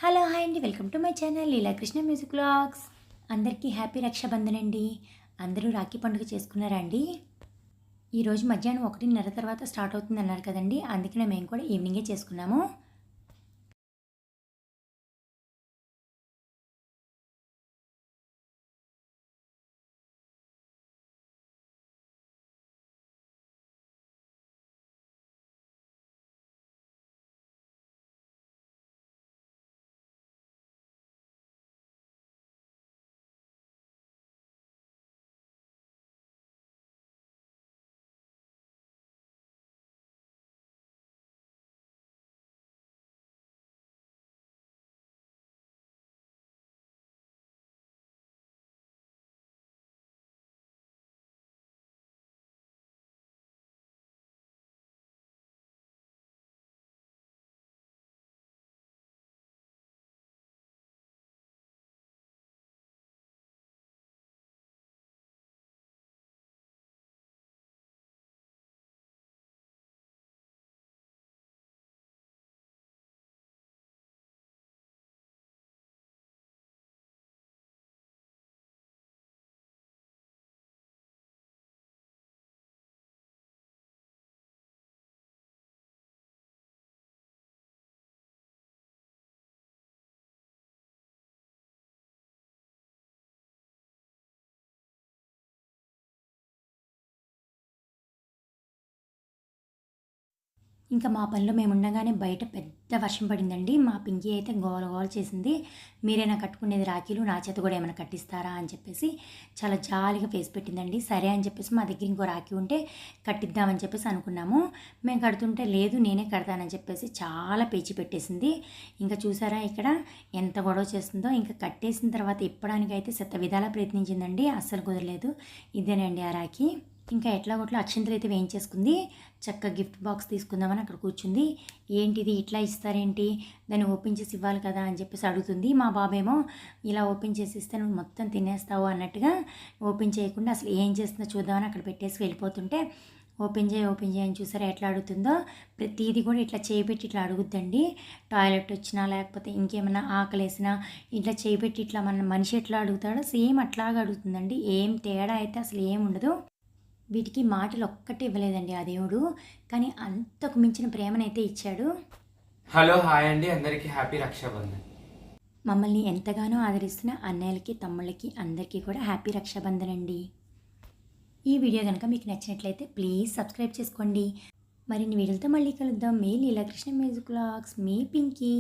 Hello hi అండి, welcome to my channel Leelakrishna music vlogs. అందరికీ happy Rakshabandhan అండి. అందరూ రాఖీ పండుగ చేసుకున్నారా అండి? ఈరోజు మధ్యాహ్నం 1:30 తర్వాత స్టార్ట్ అవుతుంది అన్నారు కదండి, అందుకనే మేము కూడా ఈవినింగే చేసుకున్నాము. ఇంకా మా పనిలో మేము ఉండగానే బయట పెద్ద వర్షం పడిందండి. మా పింకీ అయితే గోల గోల చేసింది. మీరేనా కట్టుకునేది రాఖీలు, నా చేత కూడా ఏమైనా కట్టిస్తారా అని చెప్పేసి చాలా జాలిగా ఫేస్ పెట్టిందండి. సరే అని చెప్పేసి మా దగ్గర ఇంకో రాఖీ ఉంటే కట్టిద్దామని చెప్పేసి అనుకున్నాము. మేము కడుతుంటే లేదు నేనే కడతానని చెప్పేసి చాలా పేచి పెట్టేసింది. ఇంకా చూసారా ఇక్కడ ఎంత గొడవ చేస్తుందో. ఇంకా కట్టేసిన తర్వాత ఇప్పడానికైతే శత విధాలా ప్రయత్నించిందండి, అస్సలు కుదరలేదు. ఇదేనండి ఆ రాఖీ. ఇంకా ఎట్లా కొట్లా అక్షింతలు అయితే వేయించేసుకుంది. చక్కగా గిఫ్ట్ బాక్స్ తీసుకుందామని అక్కడ కూర్చుంది. ఏంటిది ఇట్లా ఇస్తారేంటి, దాన్ని ఓపెన్ చేసి ఇవ్వాలి కదా అని చెప్పేసి అడుగుతుంది. మా బాబేమో ఇలా ఓపెన్ చేసి ఇస్తే నువ్వు మొత్తం తినేస్తావు అన్నట్టుగా ఓపెన్ చేయకుండా అసలు ఏం చేస్తుందో చూద్దామని అక్కడ పెట్టేసి వెళ్ళిపోతుంటే ఓపెన్ చేయి అని చూసారా ఎట్లా అడుగుతుందో. ప్రతిదీ కూడా ఇట్లా చేయిపెట్టి ఇట్లా అడుగుద్దండి. టాయిలెట్ వచ్చినా లేకపోతే ఇంకేమైనా ఆకలేసినా ఇట్లా చేయిపెట్టి ఇట్లా మన మనిషి ఎట్లా అడుగుతాడో సేమ్ అట్లాగా అడుగుతుందండి. ఏం తేడా అయితే అసలు ఏం ఉండదు. వీటికి మాటలు ఒక్కటే ఇవ్వలేదండి ఆ దేవుడు, కానీ అంతకు మించిన ప్రేమనైతే ఇచ్చాడు. హలో హాయ్ అండి, అందరికీ హ్యాపీ రక్షాబంధన్. మమ్మల్ని ఎంతగానో ఆదరిస్తున్న అన్నయ్యలకి, తమ్ముళ్ళకి అందరికీ కూడా హ్యాపీ రక్షాబంధన్ అండి. ఈ వీడియో కనుక మీకు నచ్చినట్లయితే ప్లీజ్ సబ్స్క్రైబ్ చేసుకోండి. మరిన్ని వీడియోలతో మళ్ళీ కలుద్దాం. మీ లీలాకృష్ణ మ్యూజిక్ వ్లాగ్స్, మీ పింకీ.